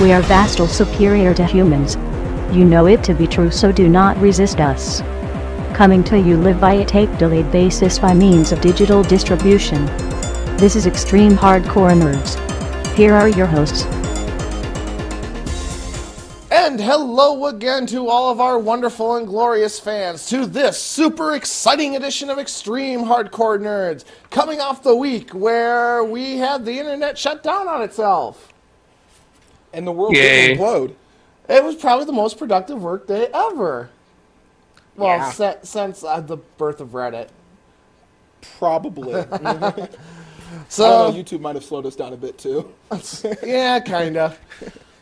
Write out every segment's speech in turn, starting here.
We are vastly superior to humans. You know it to be true, so do not resist us. Coming to you live by a tape-delayed basis by means of digital distribution. This is Extreme Hardcore Nerds. Here are your hosts. And hello again to all of our wonderful and glorious fans to this super exciting edition of Extreme Hardcore Nerds, coming off the week where we had the internet shut down on itself. And the world didn't implode. It was probably the most productive work day ever. Well, Yeah. since the birth of Reddit. Probably. So, I don't know, YouTube might have slowed us down a bit too. yeah, kinda.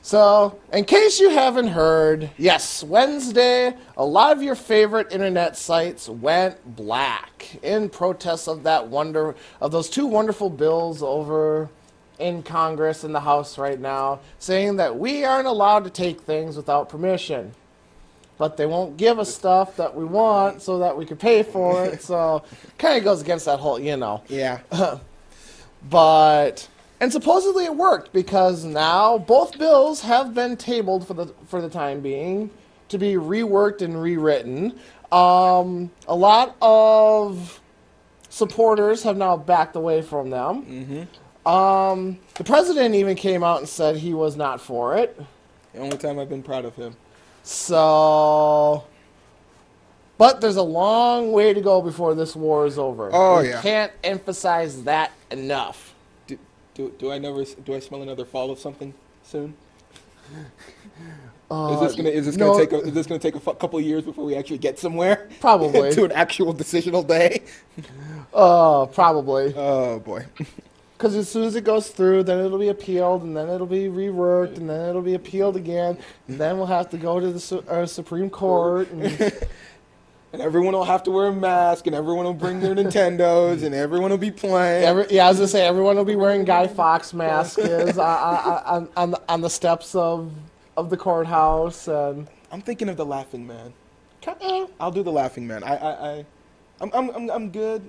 So, in case you haven't heard, yes, Wednesday, a lot of your favorite internet sites went black in protest of those two wonderful bills over in Congress and the House right now, saying that we aren't allowed to take things without permission. But they won't give us stuff that we want so that we can pay for it. So, kind of goes against that whole, Yeah. And supposedly it worked because now both bills have been tabled for the time being to be reworked and rewritten. A lot of supporters have now backed away from them. Mm-hmm. The president even came out and said he was not for it. The only time I've been proud of him. So, but there's a long way to go before this war is over. Oh, We yeah. can't emphasize that enough. Do I smell another fall of something soon? Is this gonna take a couple of years before we actually get somewhere? Probably. To an actual decisional day? Probably. Oh boy. Because as soon as it goes through, then it'll be appealed, and then it'll be reworked, and then it'll be appealed again, and then we'll have to go to the Supreme Court. And everyone will have to wear a mask, and everyone will bring their Nintendos, and everyone will be playing. I was going to say, everyone will be wearing Guy Fawkes masks on the steps of the courthouse. And I'm thinking of the Laughing Man. I'll do the Laughing Man. I'm good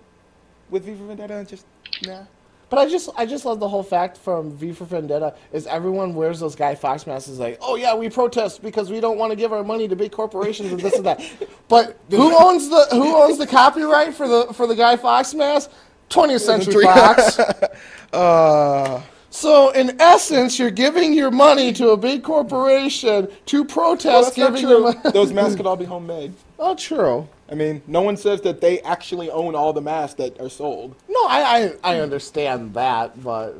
with V for Vendetta. Just nah. But I just love the whole fact from V for Vendetta is everyone wears those Guy Fawkes masks. Is like, oh yeah, we protest because we don't want to give our money to big corporations and this and that. But who owns the copyright for the Guy Fawkes mask? 20th Century Fox. So in essence, you're giving your money to a big corporation to protest giving your money. Those masks could all be homemade. Oh, true. I mean, no one says that they actually own all the masks that are sold. No, I understand that, but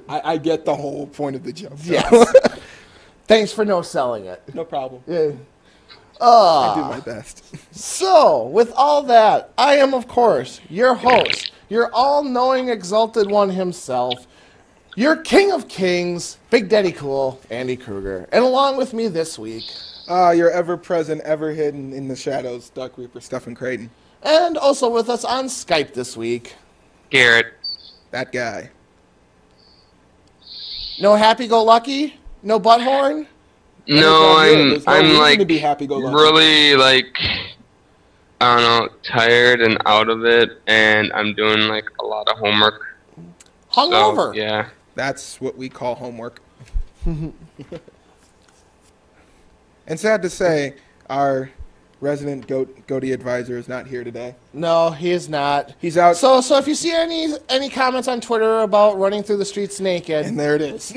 I get the whole point of the joke. yes. Thanks for no selling it. No problem. Yeah. I do my best. So, with all that, I am, of course, your host, your all-knowing, exalted one himself, your king of kings, Big Daddy Cool, Andy Kruger. And along with me this week... You're ever-present, ever-hidden in the shadows, Duck Reaper, Stephen Creighton. And also with us on Skype this week... Garrett. That guy. No happy-go-lucky? No butthorn? No, There's no I'm reason like to be happy-go-lucky. really like I don't know, tired and out of it, and I'm doing like a lot of homework. Hungover? So, yeah. That's what we call homework. And sad to say, our resident goatee advisor is not here today. No, he is not. He's out. So if you see any comments on Twitter about running through the streets naked... And there it is.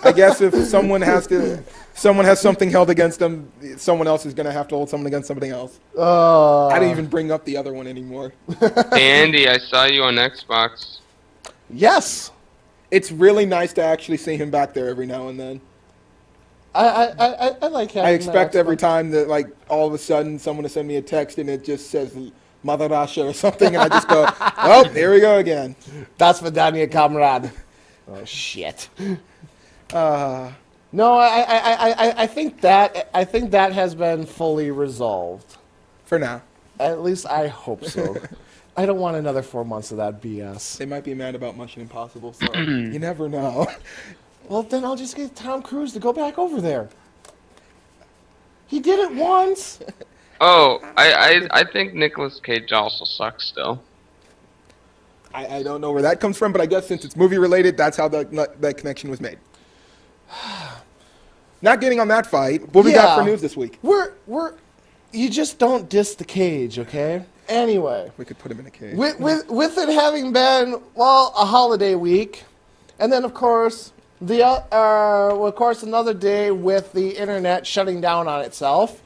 I guess if someone has something held against them, someone else is going to have to hold someone against something else. I didn't even bring up the other one anymore. Hey, Andy, I saw you on Xbox. Yes. It's really nice to actually see him back there every now and then. I like having I expect that. every time that, like, all of a sudden someone will send me a text and it just says Mother Russia or something, and I just go, oh, here we go again. Das Vidania, comrade. Oh, shit. No, I think that has been fully resolved. For now. At least I hope so. I don't want another 4 months of that BS. They might be mad about Mission Impossible, so you never know. Well, then I'll just get Tom Cruise to go back over there. He did it once. Oh, I think Nicolas Cage also sucks still. I don't know where that comes from, but I guess since it's movie related, that's how that connection was made. Not getting on that fight. What we got for news this week? You just don't diss the cage, okay? Anyway, we could put him in a cage. With it having been a holiday week, and then of course another day with the internet shutting down on itself.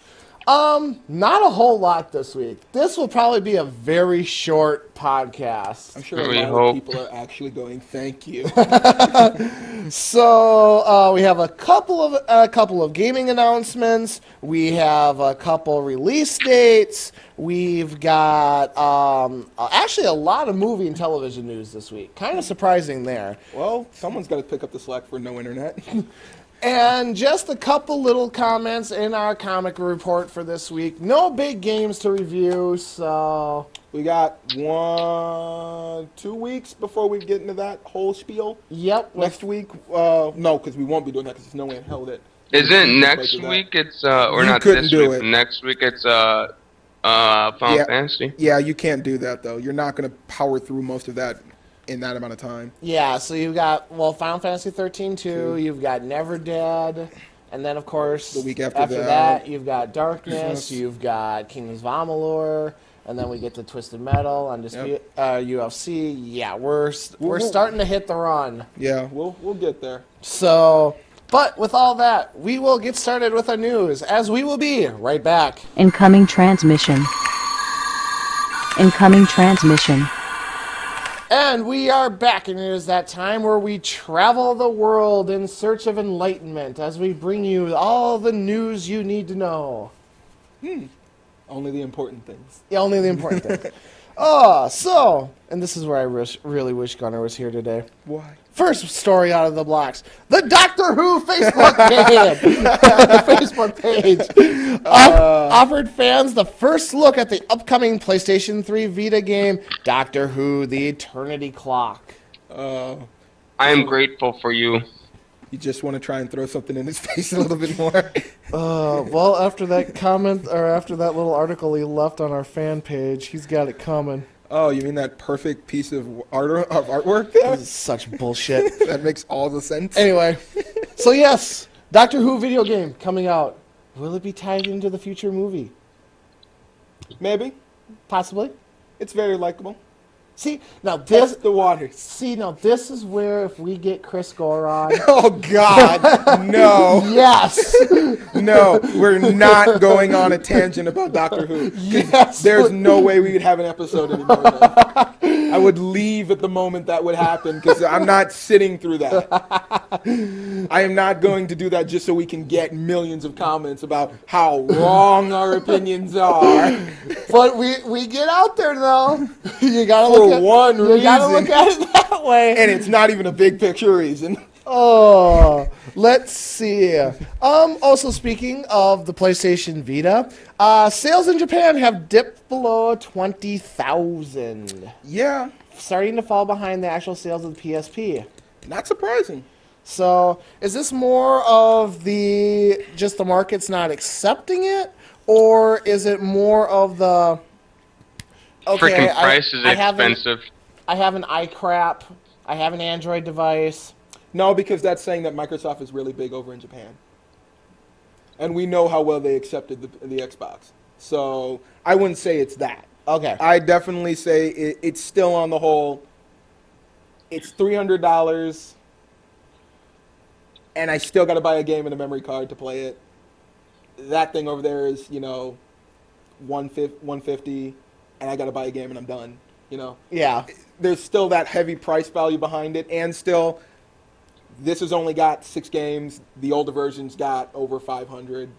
Not a whole lot this week. This will probably be a very short podcast. I'm sure a lot of people are actually going, thank you. So we have a couple of gaming announcements. We have a couple release dates. We've got actually a lot of movie and television news this week. Kind of surprising there. Well, someone's got to pick up the slack for no internet. And just a couple little comments in our comic report for this week. No big games to review, so... We got 2 weeks before we get into that whole spiel. Yep. Next week, no, because we won't be doing that because there's no way in hell that... Isn't next week it's, or not this week, next week it's, Final Fantasy? Yeah, you can't do that, though. You're not going to power through most of that in that amount of time. Yeah, so you've got, Final Fantasy 13 2, you've got Never Dead, and then, of course, the week after that, you've got Darkness, you've got Kingdoms of Amalur, and then we get to Twisted Metal, UFC. Yeah, we're starting to hit the run. Yeah, we'll get there. So, but with all that, we will get started with our news, as we will be right back. Incoming transmission. Incoming transmission. And we are back, and it is that time where we travel the world in search of enlightenment as we bring you all the news you need to know. Only the important things. Yeah, only the important things. And this is where I really wish Gunnar was here today. Why? First story out of the blocks. The Doctor Who Facebook page, the Facebook page offered fans the first look at the upcoming PlayStation 3 Vita game, Doctor Who: The Eternity Clock. I am grateful for you. You just want to try and throw something in his face a little bit more. After that comment, or after that little article he left on our fan page, he's got it coming. Oh, you mean that perfect piece of artwork there? This is such bullshit. That makes all the sense. Anyway, so yes, Doctor Who video game coming out. Will it be tied into the future movie? Maybe. Possibly. It's very likable. See, now this... the waters. See, now this is where if we get Chris Goron... Oh, God. No. Yes. No, we're not going on a tangent about Doctor Who. Yes. There's no way we would have an episode anymore. I would leave at the moment that would happen because I'm not sitting through that. I am not going to do that just so we can get millions of comments about how wrong our opinions are. But we get out there, though. You gotta For look at one reason. You gotta look at it that way. And it's not even a big picture reason. Oh, let's see. Also, speaking of the PlayStation Vita, sales in Japan have dipped below 20,000. Yeah. Starting to fall behind the actual sales of the PSP. Not surprising. So, is this more of just the market's not accepting it? Or is it more of the... Okay, freaking price is expensive. I have an iCrap. I have an Android device. No, because that's saying that Microsoft is really big over in Japan. And we know how well they accepted the Xbox. So I wouldn't say it's that. Okay. I definitely say it's still on the whole, it's $300, and I still got to buy a game and a memory card to play it. That thing over there is, $150, and I got to buy a game and I'm done, Yeah. There's still that heavy price value behind it, and still... This has only got 6 games. The older version's got over 500.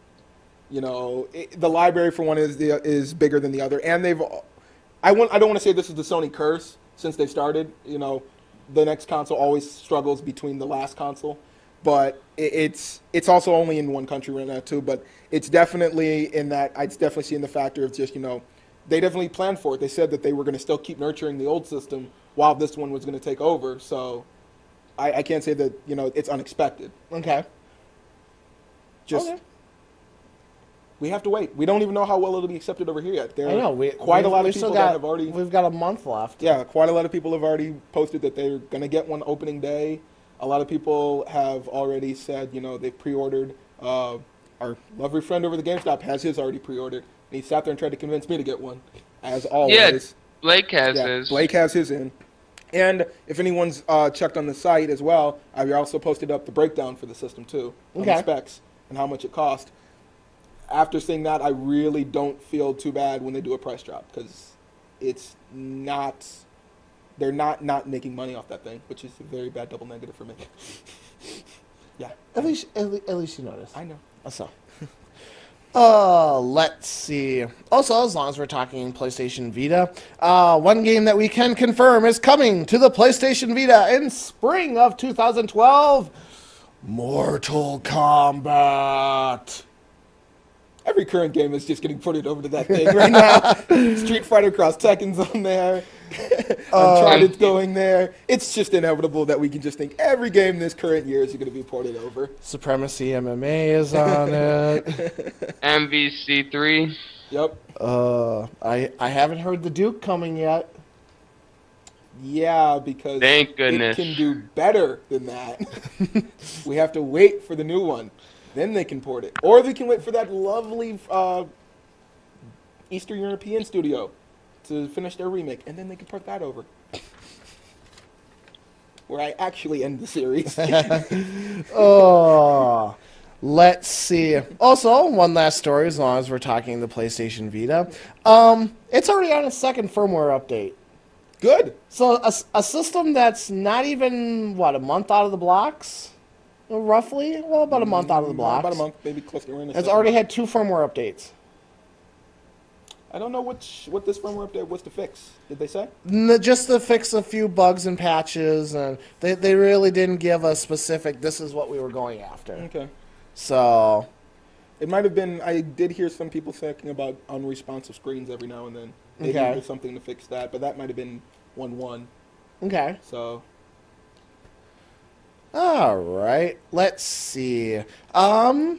The library for one is bigger than the other, and I don't want to say this is the Sony curse since they started. The next console always struggles between the last console, but it's also only in one country right now too. But it's definitely in that. I'd definitely see in the factor of just they definitely planned for it. They said that they were going to still keep nurturing the old system while this one was going to take over. So. I can't say that, it's unexpected. Okay. Just, okay. we have to wait. We don't even know how well it'll be accepted over here yet. There I know. are quite a lot of people that have already... We've got a month left. Yeah, quite a lot of people have already posted that they're going to get one opening day. A lot of people have already said, they've pre-ordered. Our lovely friend over the GameStop has his already pre-ordered. And he sat there and tried to convince me to get one, as always. Yeah, Blake has his. Blake has his in. And if anyone's checked on the site as well, I also posted up the breakdown for the system too, on the specs and how much it cost. After seeing that, I really don't feel too bad when they do a price drop, because it's not, they're not making money off that thing, which is a very bad double negative for me. Yeah. At least you noticed. I know. So. Let's see. Also, as long as we're talking PlayStation Vita, one game that we can confirm is coming to the PlayStation Vita in spring of 2012. Mortal Kombat. Every current game is just getting ported over to that thing right now. Street Fighter Cross Tekken's on there. Uncharted's going there. It's just inevitable that we can just think every game this current year is going to be ported over. Supremacy MMA is on it. MVC3. Yep. I haven't heard the Duke coming yet. Yeah, because Thank goodness. It can do better than that. We have to wait for the new one. Then they can port it. Or they can wait for that lovely Eastern European studio to finish their remake, and then they can port that over. Where I actually end the series. Oh, let's see. Also, one last story, as long as we're talking the PlayStation Vita. It's already on its second firmware update. Good. So a system that's not even, a month out of the blocks? Roughly? Well, about a month out of the blocks. About a month, maybe close to Has already had 2 firmware updates. I don't know what this firmware update was to fix. Did they say? Just to fix a few bugs and patches, and they really didn't give a specific, this is what we were going after. Okay. So... It might have been, I did hear some people talking about unresponsive screens every now and then. Maybe there's something to fix that, but that might have been 1.1. Okay. So... All right, let's see. One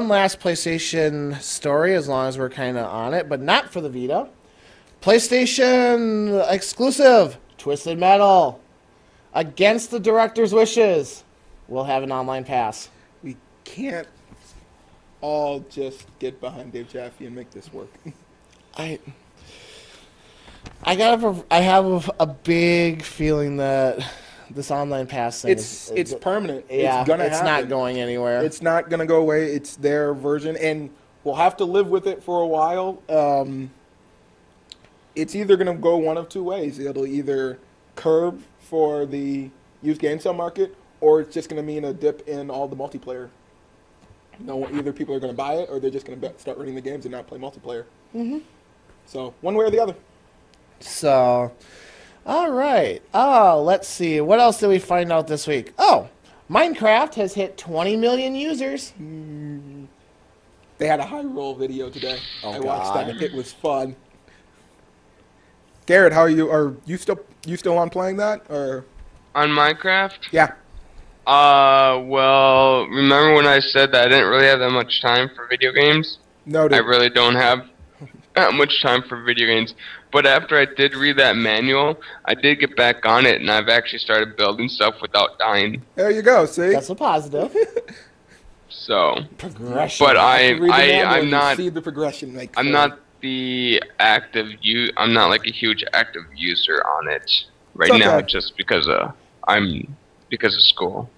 last PlayStation story, as long as we're kind of on it, but not for the Vita. PlayStation exclusive, Twisted Metal. Against the director's wishes, we'll have an online pass. We can't all just get behind Dave Jaffe and make this work. I have a big feeling that this online pass thing it's permanent. Yeah, it's gonna happen. Not going anywhere. It's not gonna go away. It's their version, and we'll have to live with it for a while. It's either gonna go one of two ways. It'll either curb for the used game sale market, or it's just gonna mean a dip in all the multiplayer. Either people are gonna buy it, or they're just gonna start running the games and not play multiplayer. Mm-hmm. So one way or the other. So. All right. Oh, let's see. What else did we find out this week? Oh, Minecraft has hit 20 million users. They had a high roll video today. I watched that. It was fun. Garrett, how are you? Are you still on playing that, or On Minecraft? Yeah. Well, remember when I said that I didn't really have that much time for video games? No, I really don't have that much time for video games. But after I did read that manual, I did get back on it, and I've actually started building stuff without dying. There you go. See, that's a positive. So progression. But I'm not. See the progression. I'm not the active. I'm not like a huge active user on it right now, just because of school.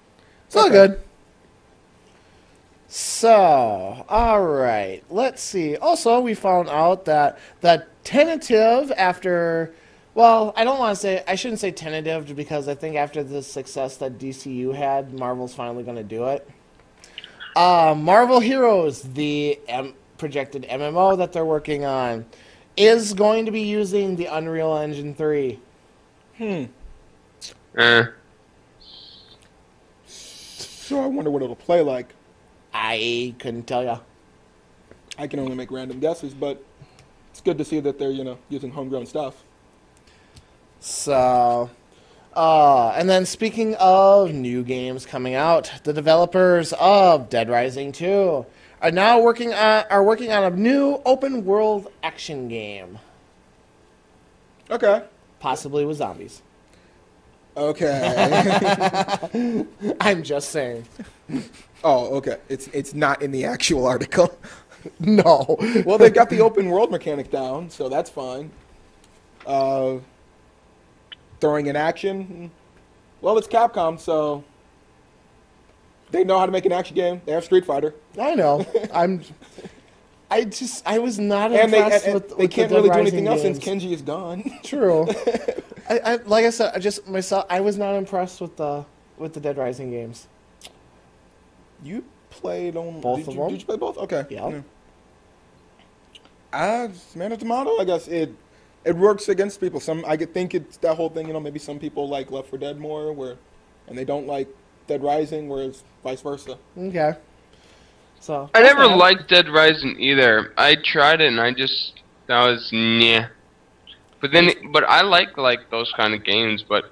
It's all good. So, all right, let's see. Also, we found out that the tentative after, well, I shouldn't say tentative, because I think after the success that DCU had, Marvel's finally going to do it. Marvel Heroes, the projected MMO that they're working on, is going to be using the Unreal Engine 3. So I wonder what it'll play like. I couldn't tell ya. I can only make random guesses, but it's good to see that they're, using homegrown stuff. So, and then speaking of new games coming out, the developers of Dead Rising 2 are working on a new open world action game, Okay. possibly with zombies. Okay. I'm just saying. Oh, okay. It's not in the actual article. No. Well, they've got the open world mechanic down, so that's fine. Throwing in action. Well, it's Capcom, so they know how to make an action game. They have Street Fighter. I know. I was not And impressed they with they can't the really Dead do anything Rising else since games. Kenji is gone. True. I like I said, I was not impressed with the Dead Rising games. You played on Both of them. Did you play both? Okay. Yeah. Man of Tomato, I guess it works against people. I could think it's that whole thing. Maybe some people like Left 4 Dead more, and they don't like Dead Rising, whereas vice versa. Okay. So I never liked Dead Rising either. I tried it and that was yeah. But I like those kind of games. But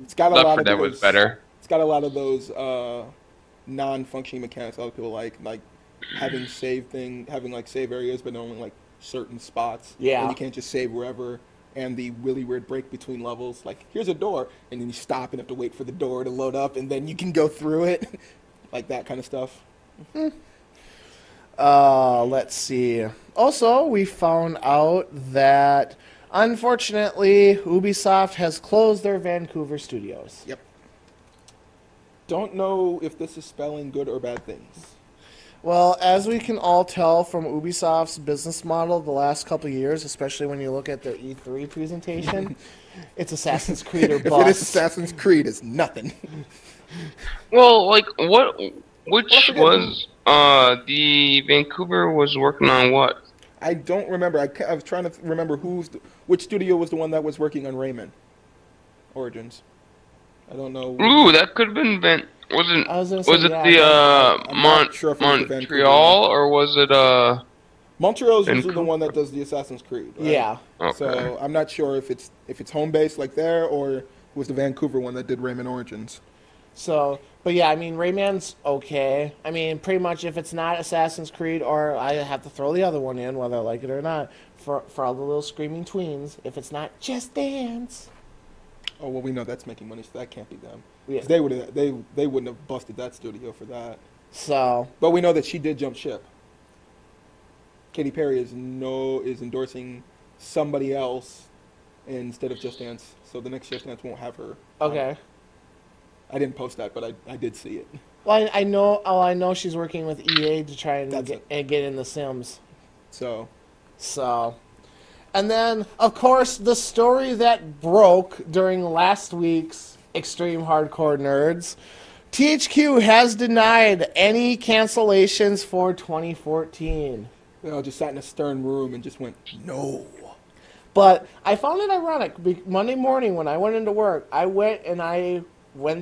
It's got a Left lot 4 of Dead those, was better. It's got a lot of those non-functioning mechanics. A lot of people like having save areas, but only like certain spots. Yeah. And you can't just save wherever. And the really weird break between levels, like here's a door, and then you stop and have to wait for the door to load up, and then you can go through it, like that kind of stuff. Let's see. Also, we found out that unfortunately Ubisoft has closed their Vancouver studios. Yep. Don't know if this is spelling good or bad things. Well, as we can all tell from Ubisoft's business model the last couple of years, especially when you look at their E3 presentation, it's Assassin's Creed or If bust. it is Assassin's Creed, it's nothing. Well, which was the Vancouver was working on what? I don't remember. I was trying to remember which studio was the one that was working on Rayman Origins. I don't know. Ooh, that could have been Was it I'm not sure if it was the Montreal or was it Montreal is usually the Vancouver? one that does the Assassin's Creed. Right? Yeah. Okay. So I'm not sure if it's home base like there or it was the Vancouver one that did Rayman Origins. So, but yeah, I mean, Rayman's okay. I mean, pretty much if it's not Assassin's Creed, or I have to throw the other one in, whether I like it or not, for all the little screaming tweens, if it's not Just Dance. Oh well, we know that's making money, so that can't be them. Yeah. 'Cause they wouldn't have busted that studio for that. So, But we know that she did jump ship. Katy Perry is endorsing somebody else instead of Just Dance, so the next Just Dance won't have her. okay. I didn't post that, but I did see it. Well, I know. Oh, I know she's working with EA to try and That's get in the Sims. So So, and then of course the story that broke during last week's Extreme Hardcore Nerds, THQ has denied any cancellations for 2014. they all just sat in a stern room and just went, no. But I found it ironic. Monday morning when I went into work, I went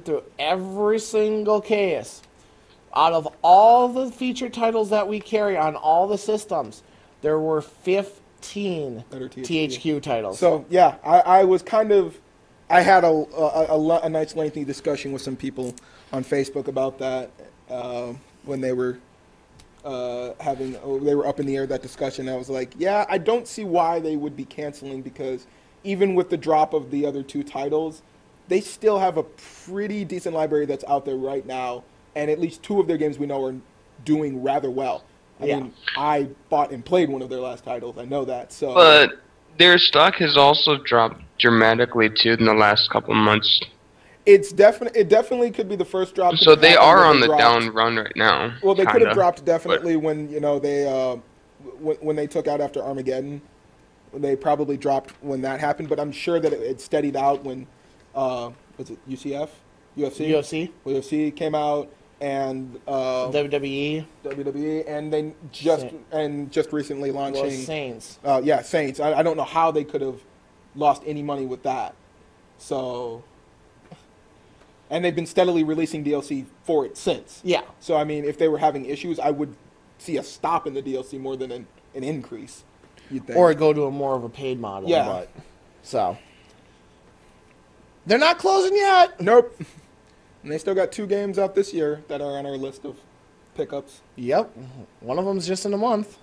through every single case. Out of all the featured titles that we carry on all the systems, there were 15 That are THQ titles. So yeah, I was kind of, I had a nice lengthy discussion with some people on Facebook about that when they were they were up in the air, that discussion. I was like, yeah, I don't see why they would be canceling, because even with the drop of the other two titles, they still have a pretty decent library that's out there right now, and at least two of their games we know are doing rather well. I mean, I bought and played one of their last titles. I know that. So, But their stock has also dropped dramatically too in the last couple of months. it definitely could be the first drop. So they are on the dropped. down run right now. Well, they could have kinda, dropped definitely when they when they took out after Armageddon. They probably dropped when that happened, but I'm sure that it steadied out when was it UCF, UFC? Well, UFC came out, and WWE, and they just recently launching Saints. Saints. I don't know how they could have lost any money with that. So, and they've been steadily releasing DLC for it since. Yeah. So I mean, if they were having issues, I would see a stop in the DLC more than an increase. You'd think. Or go to a more of a paid model. Yeah. But, so. They're not closing yet. Nope. And they still got 2 games out this year that are on our list of pickups. Yep. One of them's just in a month.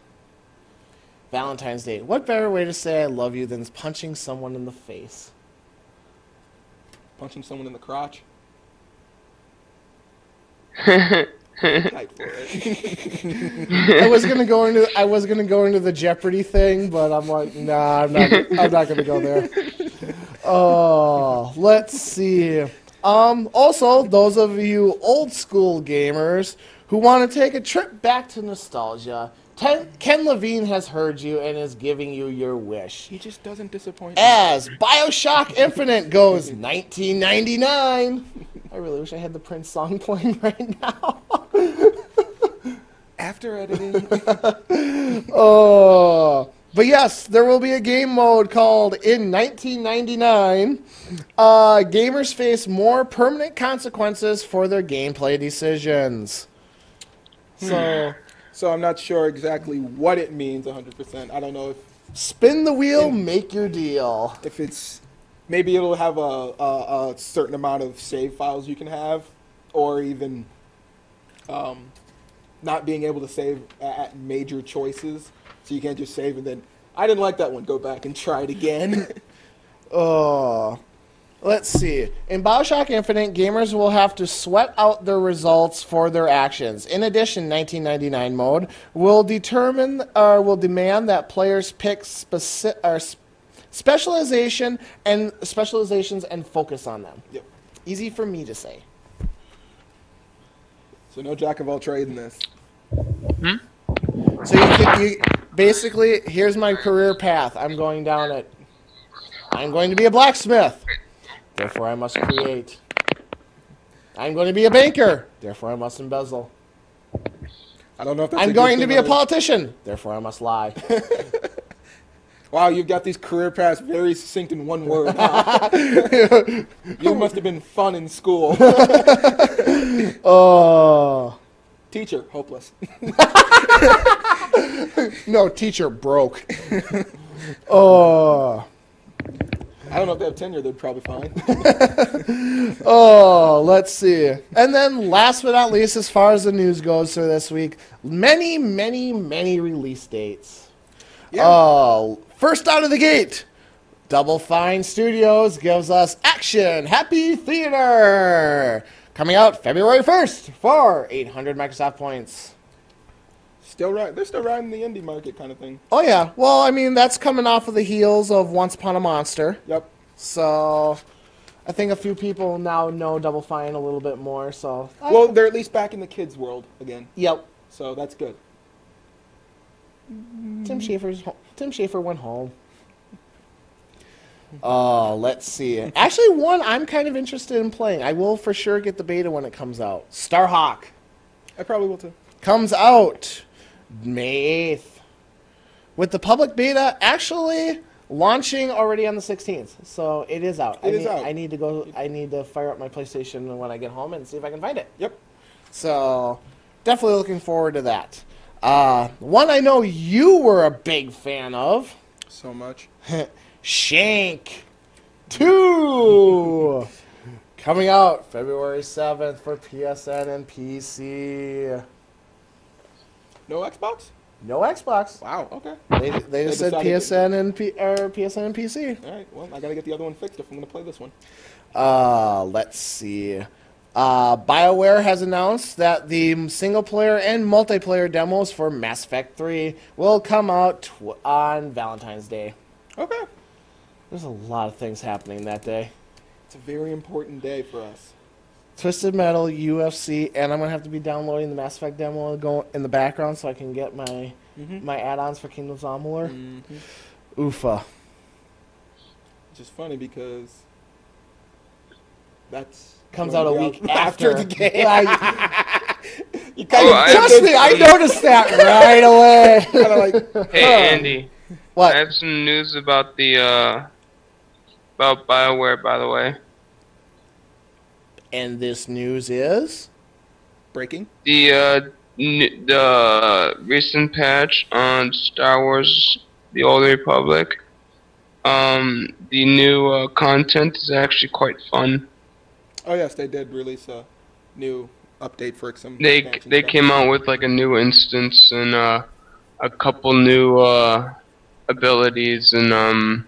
Valentine's Day. What better way to say I love you than punching someone in the face? Punching someone in the crotch. Type for it. I was gonna go into the Jeopardy thing, but I'm like, nah, I'm not gonna go there. Oh, let's see. Also, those of you old school gamers who want to take a trip back to nostalgia, Ken Levine has heard you and is giving you your wish. He just doesn't disappoint me. As BioShock Infinite goes 1999. I really wish I had the Prince song playing right now. After editing. Oh. But yes, there will be a game mode called In 1999. Gamers face more permanent consequences for their gameplay decisions. So I'm not sure exactly what it means 100%. I don't know if Spin the wheel, make your deal. if it's maybe it'll have a certain amount of save files you can have, or even not being able to save at major choices, so you can't just save and then I didn't like that one. Go back and try it again. Oh, let's see. In BioShock Infinite, gamers will have to sweat out their results for their actions. In addition, 1999 mode will demand that players pick specializations and focus on them. Yep. Easy for me to say. So no jack of all trades in this. So you basically, here's my career path. I'm going down it. I'm going to be a blacksmith. Therefore, I must create. I'm going to be a banker. Therefore, I must embezzle. I don't know if that's I'm going to be a politician. Therefore, I must lie. Wow, you've got these career paths very succinct in one word. Huh? You must have been fun in school. Oh. Teacher, hopeless. No, teacher broke. Oh. I don't know if they have tenure, they'd probably fine. Oh, let's see. And then last but not least, as far as the news goes for this week, many release dates. Yeah. First out of the gate, Double Fine Studios gives us Action Happy Theater, coming out February 1st for 800 Microsoft points. They're still riding the indie market kind of thing. Oh, yeah. Well, I mean, that's coming off of the heels of Once Upon a Monster. Yep. So I think a few people now know Double Fine a little bit more. So Well, they're at least back in the kids' world again. Yep. So that's good. Tim Schafer went home. Oh, let's see. Actually, one I'm kind of interested in playing. I will for sure get the beta when it comes out. Starhawk I probably will too. comes out May 8th. With the public beta actually launching already on the 16th. So it is out. It is out. I need to fire up my PlayStation when I get home and see if I can find it. Yep. So definitely looking forward to that. One I know you were a big fan of. So much. Shank 2 coming out February 7th for PSN and PC. No Xbox? No Xbox. Wow, okay. They just said decided PSN and PSN and PC. All right, well, I got to get the other one fixed if I'm going to play this one. Let's see. BioWare has announced that the single-player and multiplayer demos for Mass Effect 3 will come out on Valentine's Day. Okay. There's a lot of things happening that day. It's a very important day for us. Twisted Metal, UFC, and I'm going to have to be downloading the Mass Effect demo going in the background so I can get my my add-ons for Kingdoms of Amalur. Oofa. Which is funny because that's Comes out a week after the game. You Trust me, I noticed that right away. kind of like, Hey Andy, What? I have some news about the about BioWare, by the way. And this news is? breaking. The recent patch on Star Wars: The Old Republic. The new content is actually quite fun. Oh yes, they did release a new update for some. They expansion they stuff. came out with like a new instance and a couple new abilities and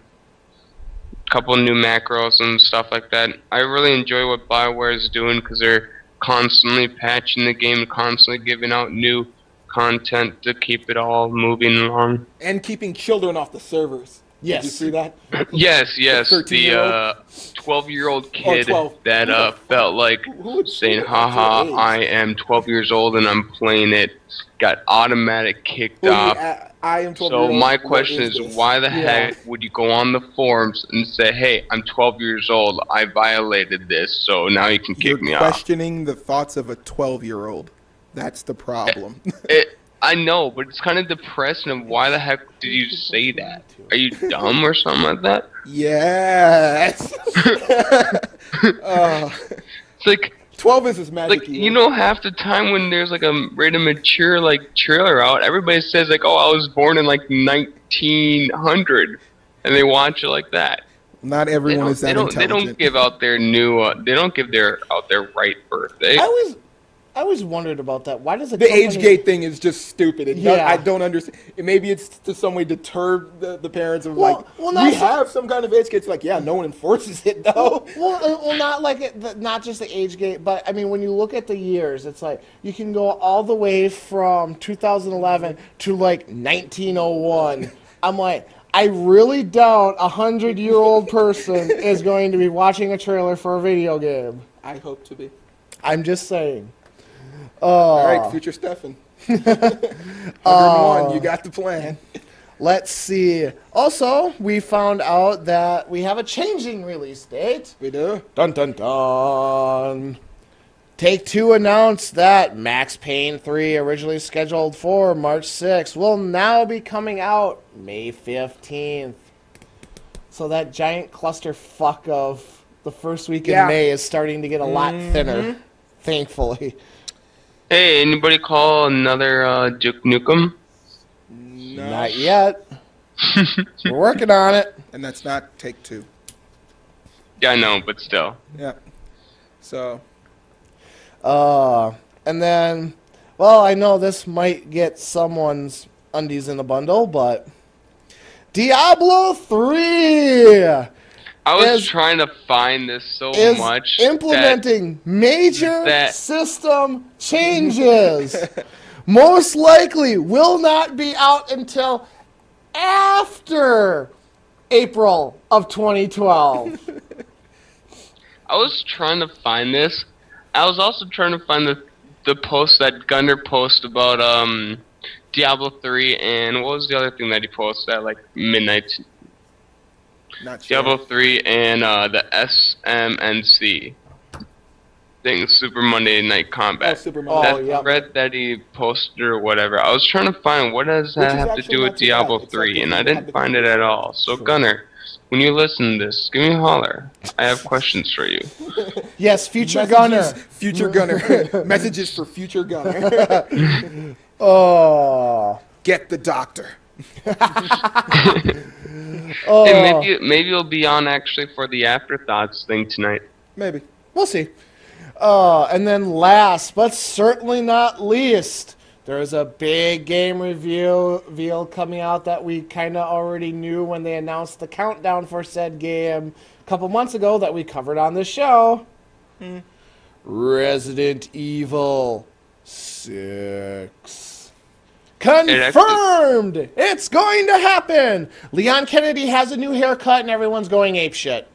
couple new macros and stuff like that. I really enjoy what BioWare is doing because they're constantly patching the game, constantly giving out new content to keep it all moving along. And keeping children off the servers. Yes. Did you see that? Yes, yes. The 13-year-old? 12-year-old kid 12. that felt like Who would saying, do that? haha, That's your age. I am 12 years old and I'm playing it, got automatic kicked Who off. I am 12 So years old. my What question is, this? why the Yeah. heck would you go on the forums and say, hey, I'm 12 years old, I violated this, so now you can You're kick me off? questioning the thoughts of a 12-year-old. That's the problem. I know, but it's kind of depressing of why the heck did you say that? Are you dumb or something like that? Yes. It's like, 12 is his magic like, year. you know, half the time when there's like a rated mature like trailer out, everybody says like, "Oh, I was born in like 1900," and they watch it like that. Not everyone is that They intelligent. don't give out their new. They don't give their right birthday. I always wondered about that. Why does The age gate thing is just stupid. I don't understand. Maybe it's to some way deter the parents of Well, not we so- have some kind of age gate. It's like, yeah, no one enforces it though. Well, not like not just the age gate, but I mean, when you look at the years, it's like you can go all the way from 2011 to like 1901. I'm like, I really doubt a 100-year-old person is going to be watching a trailer for a video game. I hope to be. I'm just saying. All right, future Stefan. 101, you got the plan. Let's see. Also, we found out that we have a changing release date. We do. Dun dun dun. Take-Two announced that Max Payne 3, originally scheduled for March 6th, will now be coming out May 15th. So that giant clusterfuck of the first week in May is starting to get a lot thinner, thankfully. Hey, anybody call another Duke Nukem? No. Not yet. We're working on it. And that's not Take-Two. Yeah, I know, but still. Yeah. So. And then, well, I know this might get someone's undies in the bundle, but Diablo 3 I was is trying to find this so is much. implementing major that- system changes. Most likely will not be out until after April of 2012. I was trying to find this. I was also trying to find the post that Gunner posted about Diablo 3 and what was the other thing that he posted at like midnight? Not sure. Diablo 3 and the SMNC thing, Super Monday Night Combat. Oh, Super Monday. That yeah. thread that he posted or whatever. I was trying to find what does Which that is have to actually do not with too bad. Diablo It's 3, like and they I had didn't the find it at all. So Gunner, when you listen to this, give me a holler. I have questions for you. Yes, future Messages- Gunner. Future Gunner. Messages for future Gunner. Oh. Get the doctor. Oh. Hey, maybe you'll be on actually for the afterthoughts thing tonight. Maybe. We'll see. And then last, but certainly not least, there's a big game reveal coming out that we kind of already knew when they announced the countdown for said game a couple months ago that we covered on this show. Resident Evil 6. Confirmed! It's going to happen! Leon Kennedy has a new haircut and everyone's going apeshit.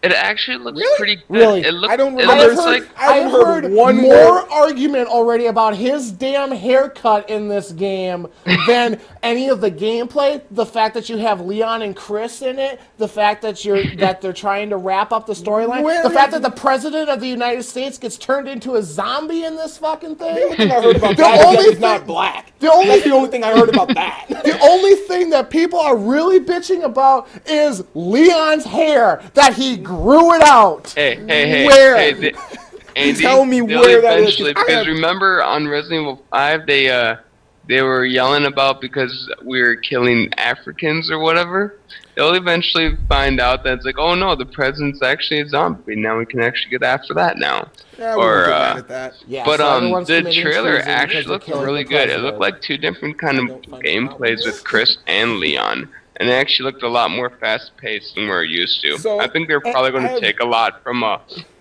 It actually looks Really? pretty good. Really? It looks, I don't it remember- looks like I've heard one more word. argument already about his damn haircut in this game than any of the gameplay. The fact that you have Leon and Chris in it, the fact that they're trying to wrap up the storyline, Where the fact is- that the president of the United States gets turned into a zombie in this fucking The only thing. thing I heard about The that is only that he's thing- not black. the only- That's the only thing I heard about that. The only thing that people are really bitching about is Leon's hair, that he grew it out. hey, Where? Andy, Tell me they'll where that is, 'cause eventually, I because have- remember on Resident Evil 5 they were yelling about because we were killing Africans or whatever. they'll eventually find out that it's like, oh no, the president's actually a zombie. Now we can actually get after that now. Yeah, we won't get mad at that. Yeah, But so everyone's the committing trailer treason because actually they're looked killing really the good. It president. looked like two different kind of don't find gameplays with Chris and Leon. And it actually looked a lot more fast-paced than we're used to. So, I think they're probably going I to have- take a lot from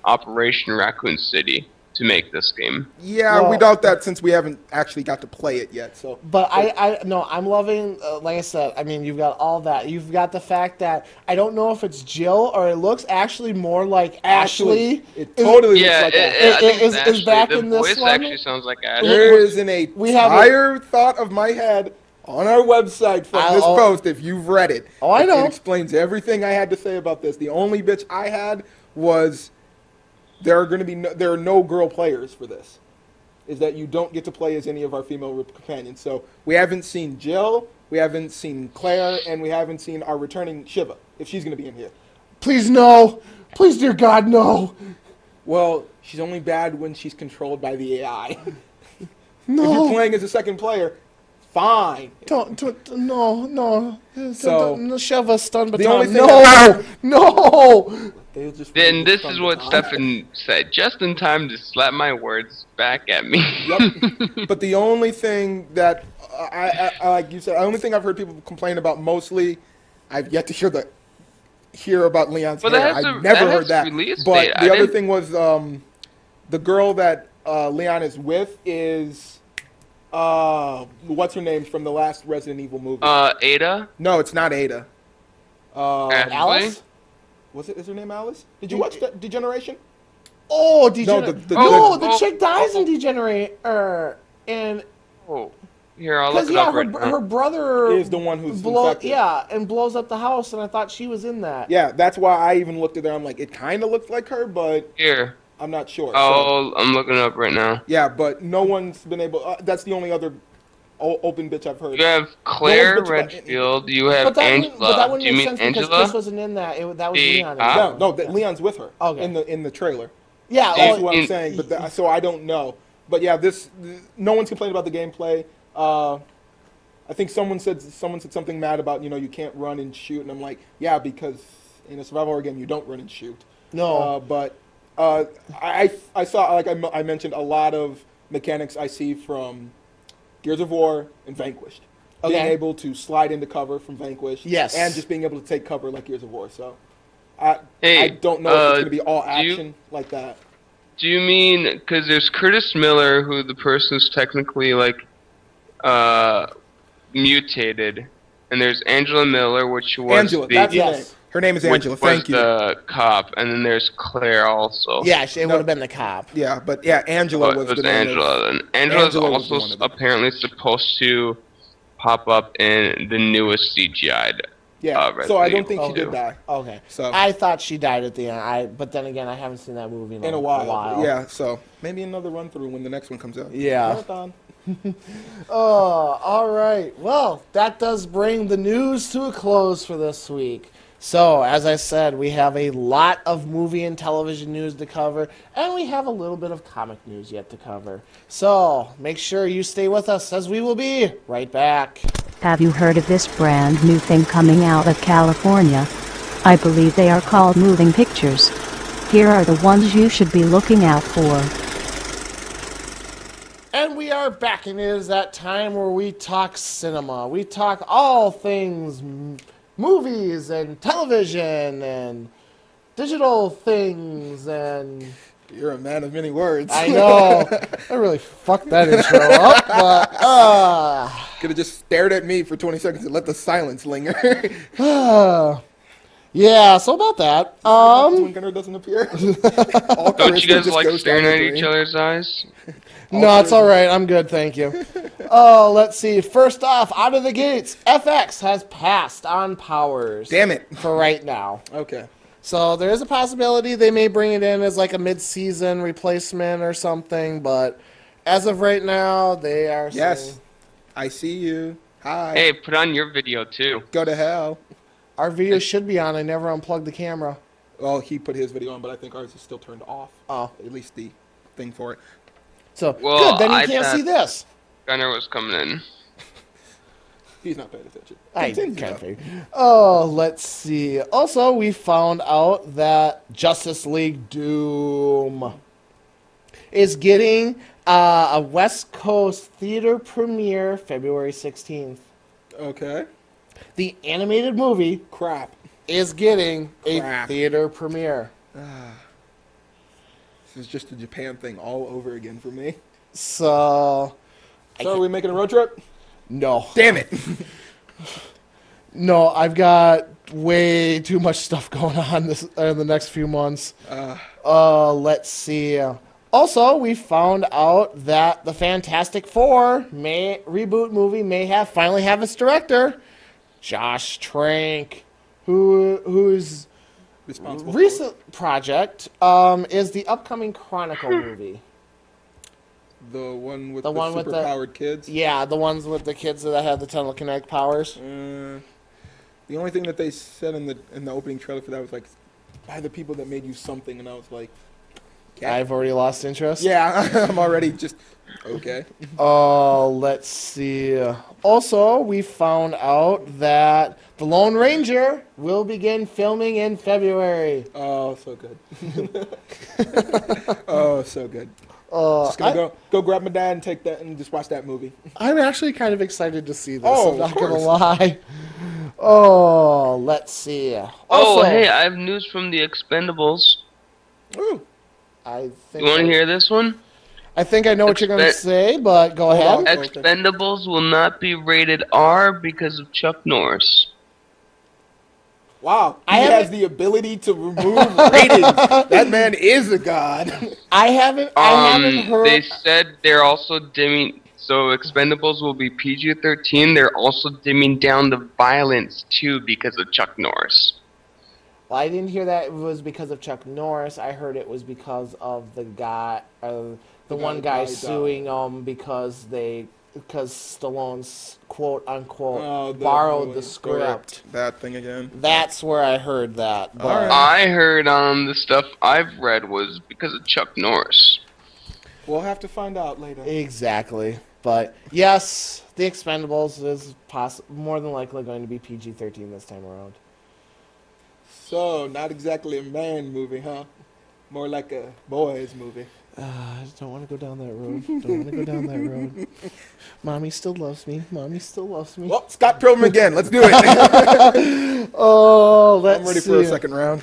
Operation Raccoon City to make this game. Yeah, we Well- doubt that since we haven't actually got to play it yet. So, But I'm loving, like I said, I mean, you've got all that. You've got the fact that I don't know if it's Jill or it looks actually more like Ashley. it totally looks Yeah, like that. I think is it's Ashley. back The in this voice one? actually sounds like Ashley. There is an We have entire thought of my head on our website from this post, if you've read it. Oh, I know. It explains everything I had to say about this. The only bitch I had was there are no girl players for this. Is that you don't get to play as any of our female companions. So we haven't seen Jill, we haven't seen Claire, and we haven't seen our returning Shiva, if she's going to be in here. Please no. Please, dear God, no. Well, she's only bad when she's controlled by the AI. No. If you're playing as a second player, fine. No. So, no, shove a stun baton. the only thing No. They'll just Then this stun is the what time. Stefan said, just in time to slap my words back at me. Yep. But the only thing that I like you said, the only thing I've heard people complain about mostly, I've yet to hear about Leon's Well, hair. that has I've a- never that heard has that. release But date. the I other didn't- thing was the girl that Leon is with is what's her name from the last Resident Evil movie? Ada? No, it's not Ada. Ashley? Alice? Is her name Alice? Did you watch Degeneration? Oh, No, Degenerate. the- No, the- the chick dies in Degenerate. And Oh, here, I'll look because it yeah, up right now. her brother Is the one who's infected. Yeah, and blows up the house, and I thought she was in that. Yeah, that's why I even looked at her. I'm like, it kind of looks like her, but Here. I'm not sure. So, Oh, I'm looking it up right now. yeah, but no one's been able. That's the only other open bitch I've heard. You have Claire No one's bitch about Redfield, you have But that Angela. wouldn't Do you make mean sense because Angela? Chris wasn't in that. That was The Leon. In cop? that. No, Leon's with her. Okay. In the trailer. Yeah. That's Oh, what I'm saying. But so I don't know. But yeah, no one's complained about the gameplay. I think someone said something mad about you can't run and shoot, and I'm like, yeah, because in a survival horror game you don't run and shoot. No. But I saw, like I mentioned, a lot of mechanics I see from Gears of War and Vanquished. Being Okay. able to slide into cover from Vanquished. Yes. And just being able to take cover like Gears of War. So I Hey, don't know if it's going to be all do you- action like that. Do you mean, because there's Curtis Miller, who the person's technically, like, mutated, and there's Angela Miller, which was Angela, the... that's her Yes. name. Her name is which Angela. was Thank you. the cop, and then there's Claire also. yeah, it would have been the cop. Yeah, but yeah, Angela But was it was the name. Angela. And Angela's Angela was the also one of them. apparently supposed to pop up in the newest CGI'd. Yeah, Resident so I don't Evil think she 2. did die Okay. So- I thought she died at the end. But then again, I haven't seen that movie in in a while. Yeah, so maybe another run through when the next one comes out. Yeah. Marathon. Oh, all right. Well, that does bring the news to a close for this week. So, as I said, we have a lot of movie and television news to cover, and we have a little bit of comic news yet to cover. So, make sure you stay with us as we will be right back. Have you heard of this brand new thing coming out of California? I believe they are called moving pictures. Here are the ones you should be looking out for. And we are back, and it is that time where we talk cinema. We talk all things movies and television and digital things and... You're a man of many words. I know. I really fucked that intro up, but Could have just stared at me for 20 seconds and let the silence linger. yeah. So about that. When Gunnar doesn't appear. All Don't you charisma guys just like goes staring down at the each drain. other's eyes? No, it's all right. I'm good, thank you. Oh, let's see. First off, out of the gates, FX has passed on Powers. Damn it. For right now. Okay. So there is a possibility they may bring it in as like a mid-season replacement or something, but as of right now, they are Yes. saying, I see you. Hi. Hey, put on your video too. Go to hell. our video should be on. I never unplugged the camera. Well, he put his video on, but I think ours is still turned off. Oh. At least the thing for it. So Well, good, then you I can't thought- see this. Gunner was coming in. He's not paying attention. I Continue, can't though. figure. Oh, let's see. Also, we found out that Justice League Doom is getting a West Coast theater premiere February 16th. Okay. The animated movie Crap. is getting a Crap. theater premiere. This is just a Japan thing all over again for me. So, So are we making a road trip? no. Damn it. No, I've got way too much stuff going on this in the next few months. Let's see. Also, we found out that the Fantastic Four reboot movie may finally have its director, Josh Trank, whose Responsible. recent project is the upcoming Chronicle movie. The one with The the one with the- super-powered kids? Yeah, the ones with the kids that have the telekinetic powers. The only thing that they said in the opening trailer for that was like, by the people that made you something, and I was like, okay. I've already lost interest. Yeah, I'm already just, okay. Let's see. Also, we found out that The Lone Ranger will begin filming in February. Oh, so good. Oh, so good. Just I, gonna go grab my dad and take that and just watch that movie. I'm actually kind of excited to see this. Oh, I'm not of gonna course. lie. Oh, let's see. Also, Oh, hey, I have news from the Expendables. Ooh. I think You want to hear this one? I think I know what you're gonna say, but go Hold ahead. on. Expendables will not be rated R because of Chuck Norris. Wow, I he haven't- has the ability to remove ratings. That man is a god. I haven't heard. They said they're also dimming. So Expendables will be PG-13. They're also dimming down the violence too because of Chuck Norris. Well, I didn't hear that it was because of Chuck Norris. I heard it was because of the guy, the one guy guy died. suing because Stallone's quote unquote Oh, borrowed the script. That thing again. That's where I heard that. But Alright. I heard the stuff I've read was because of Chuck Norris. We'll have to find out later. exactly. But yes, The Expendables is more than likely going to be PG-13 this time around. So, not exactly a man movie, huh? More like a boys movie. I just don't want to go down that road. Don't want to go down that road. Mommy still loves me. Mommy still loves me. Well, Scott Pilgrim again. Let's do it. Oh, let's I'm ready see. for a second round.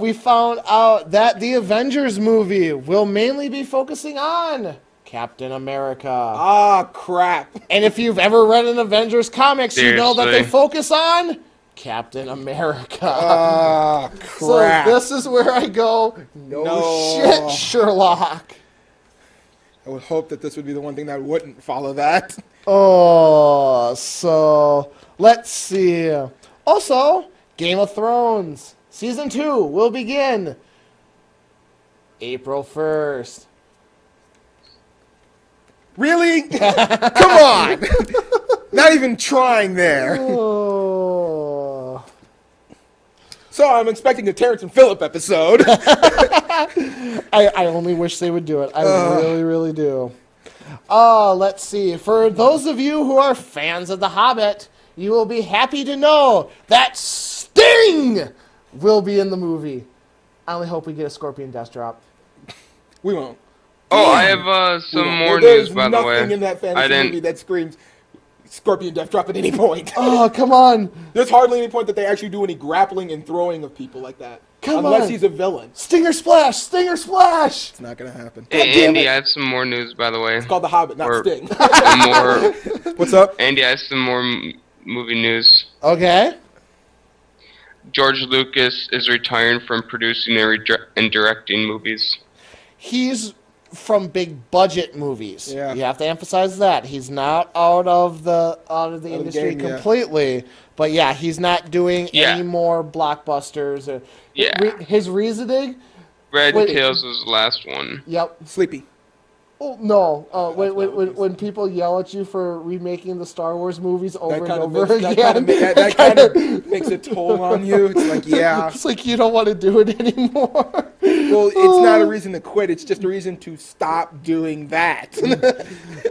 We found out that the Avengers movie will mainly be focusing on Captain America. Ah, crap. And if you've ever read an Avengers comics, you know that they Seriously. focus on Captain America. Ah, So crap. this is where I go, no shit, Sherlock. I would hope that this would be the one thing that wouldn't follow that. Oh, so let's see. Also, Game of Thrones Season 2 will begin April 1st. Really? Come on. Not even trying there. Oh. So I'm expecting a Terrence and Phillip episode. I only wish they would do it. I really, really do. Let's see. For those of you who are fans of The Hobbit, you will be happy to know that Sting will be in the movie. I only hope we get a Scorpion Death Drop. We won't. Oh, I have some We won't. more There's news, by the way. nothing in that I fantasy didn't. movie that screams Scorpion Death Drop at any point. Oh, come on. There's hardly any point that they actually do any grappling and throwing of people like that. Come Unless on. he's a villain. Stinger Splash! Stinger Splash! It's not going to happen. Hey, damn Andy, it. I have some more news, by the way. It's called The Hobbit, not Or- Sting. Some more. What's up? Andy, I have some more movie news. Okay. George Lucas is retiring from producing and directing movies. He's from big budget movies. Yeah. You have to emphasize that. He's not out of the industry game, yeah. completely. But yeah, he's not doing Yeah. any more blockbusters. Yeah. His reasoning. Red Wait. Tails was the last one. Yep. Sleepy. Oh, no. That's what I was When people yell at you for remaking the Star Wars movies over and kind over of again. that kind of makes a toll on you. It's like, yeah. It's like you don't want to do it anymore. Well, it's not a reason to quit. It's just a reason to stop doing that.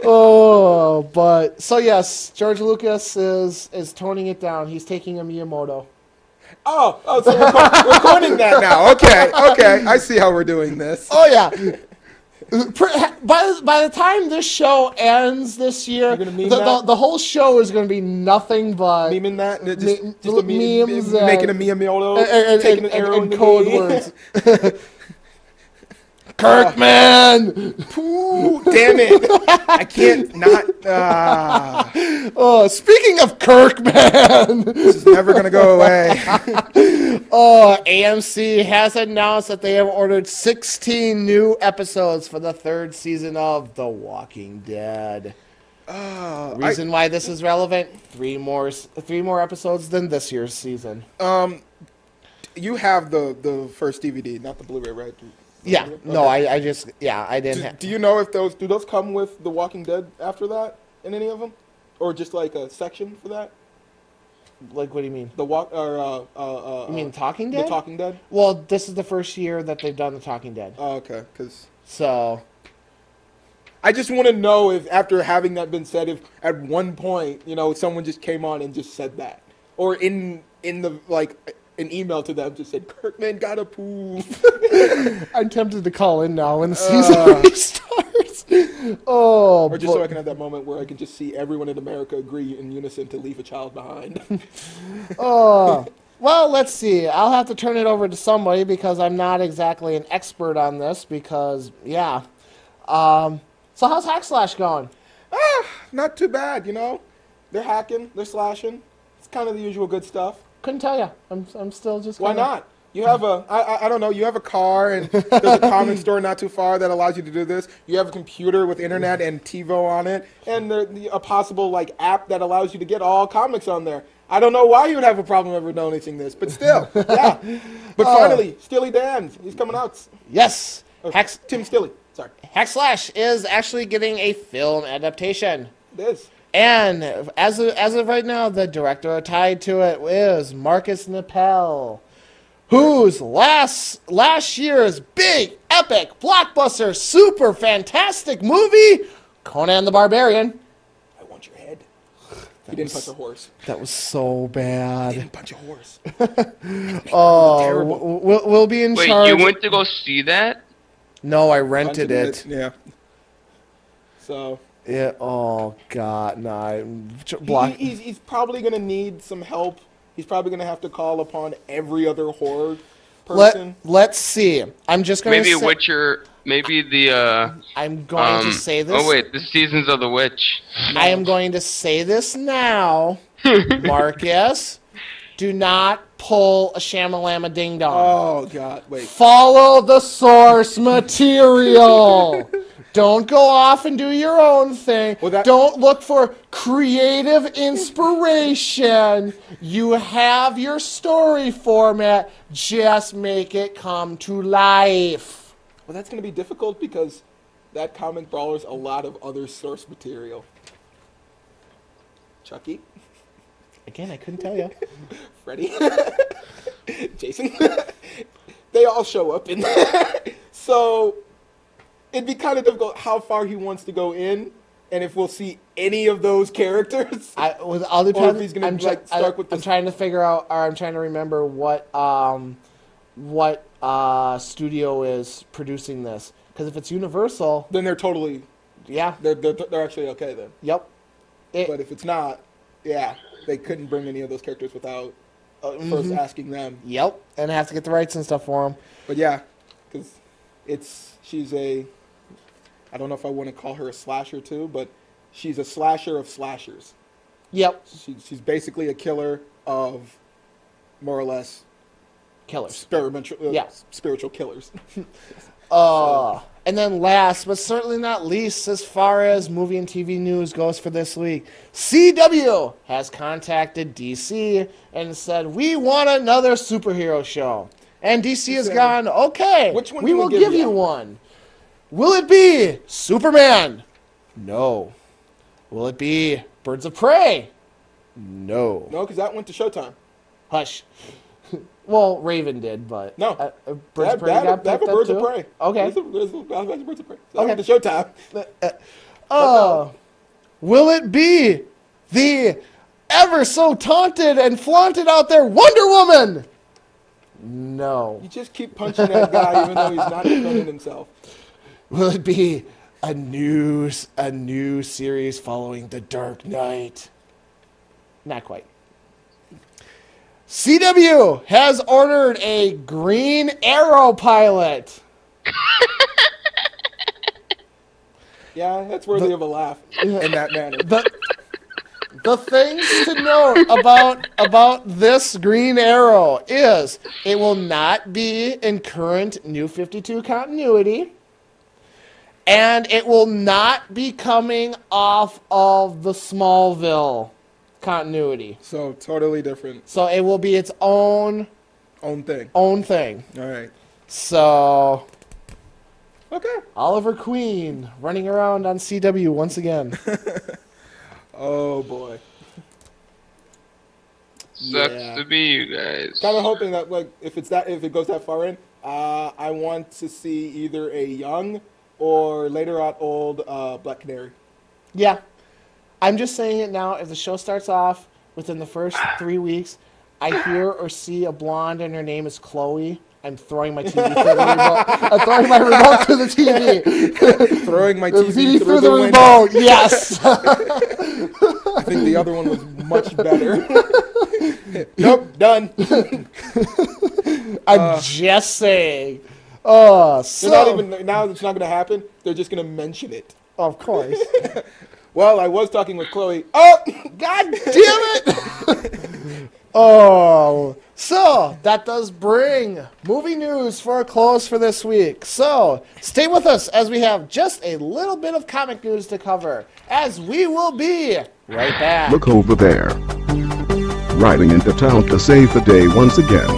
Oh, but so yes, George Lucas is toning it down. He's taking a Miyamoto. Oh, so we're coining that now. Okay. I see how we're doing this. Oh yeah. By the time this show ends this year, You're gonna meme that? the whole show is going to be nothing but Memeing that? Just a memes making a and- Miyamoto, taking an arrow in the code knee. words. Kirkman. Ooh, damn it! I can't not. Oh, speaking of Kirkman, This is never gonna go away. AMC has announced that they have ordered 16 new episodes for the third season of The Walking Dead. Reason why this is relevant: three more episodes than this year's season. You have the first DVD, not the Blu-ray, right? Yeah, Okay. no, I just I didn't. Do you know if those come with The Walking Dead after that in any of them, or just like a section for that? Like, what do you mean? The walk You mean Talking Dead? The Talking Dead. Well, this is the first year that they've done The Talking Dead. Oh, okay, because So, I just want to know if after having that been said, if at one point someone just came on and just said that, or in the like an email to them just said Kirkman got a poo. I'm tempted to call in now when the season restarts. Oh, Or just so I can have that moment where I can just see everyone in America agree in unison to leave a child behind. oh. Well, let's see. I'll have to turn it over to somebody because I'm not exactly an expert on this. Because yeah. So how's Hackslash going? Not too bad, They're hacking, they're slashing. It's kind of the usual good stuff. Couldn't tell you. I'm still just. Why kinda... not? You have I don't know, you have a car and there's a comic store not too far that allows you to do this. You have a computer with internet and TiVo on it, and a possible like app that allows you to get all comics on there. I don't know why you would have a problem ever noticing this, but still, yeah. But finally, Steely Dan, he's coming out. Yes. Tim Steely, sorry. Hackslash is actually getting a film adaptation. It is. And as of right now, the director tied to it is Marcus Nippel, whose last year's big, epic, blockbuster, super fantastic movie, Conan the Barbarian. I want your head. He didn't punch a horse. That was so He bad. didn't punch a horse. Oh, Terrible. we'll be in Wait, charge. you went to go see that? No, I rented it. Yeah. So Yeah. Oh God, no. he's probably gonna need some help. He's probably gonna have to call upon every other horror person. Let's see. I'm just going to Maybe say. Witcher. Maybe the. I'm going to say this. Oh wait, the Seasons of the Witch. I am going to say this now, Marcus. Do not pull a shamalama ding dong. Oh God! Wait. Follow the source material. Don't go off and do your own thing. Well, Don't look for creative inspiration. You have your story format. Just make it come to life. Well, that's gonna be difficult because that comic borrows a lot of other source material. Chucky, Again, I couldn't tell you. Freddy, Jason. They all show up in there. So it'd be kind of difficult how far he wants to go in, and if we'll see any of those characters. I'll depend. Or if he's gonna start with I'm this. trying to figure out, or I'm trying to remember what studio is producing this. Because if it's Universal, Then they're totally. yeah, They're actually okay then. yep. But if it's not, yeah, they couldn't bring any of those characters without first asking them. Yep, and have to get the rights and stuff for them. But yeah, because she's a, I don't know if I want to call her a slasher too, but she's a slasher of slashers. Yep, She's basically a killer of more or less killers. spiritual killers. And then last, but certainly not least, as far as movie and TV news goes for this week, CW has contacted DC and said, we want another superhero show. And DC has gone, okay, Which one we do we will give give you? you one. Will it be Superman? No. Will it be Birds of Prey? No. No, because that went to Showtime. Hush. Well, Raven did, but No. Birds of Prey got that picked up Birds too? of Prey. Okay. There's Birds of Prey. So Okay. that went to Showtime. Will it be the ever so taunted and flaunted out there Wonder Woman? No. You just keep punching that guy even though he's not defending himself. Will it be a new series following The Dark Knight? Not quite. CW has ordered a Green Arrow pilot. Yeah, that's worthy of a laugh in that manner. The things to note about this Green Arrow is it will not be in current New 52 continuity, and it will not be coming off of the Smallville continuity. So totally different. So it will be its own thing. Own thing. All right. So Okay. Oliver Queen running around on CW once again. Oh boy. Sucks Yeah. to be you guys. Kind of hoping that like if it goes that far in, I want to see either a young or later on old Black Canary. Yeah. I'm just saying it now. If the show starts off within the first 3 weeks, I hear or see a blonde and her name is Chloe, I'm throwing my TV through the remote. I'm throwing my remote to the TV. Throwing my The TV through through the the window. remote. Yes. I think the other one was much better. Nope, done. I'm just saying. Oh, so They're not even now. It's not going to happen. They're just going to mention it. of course. Well, I was talking with Chloe. Oh, God damn it! Oh, so that does bring movie news for a close for this week. So stay with us as we have just a little bit of comic news to cover, as we will be right back. Look over there. Riding into town to save the day once again.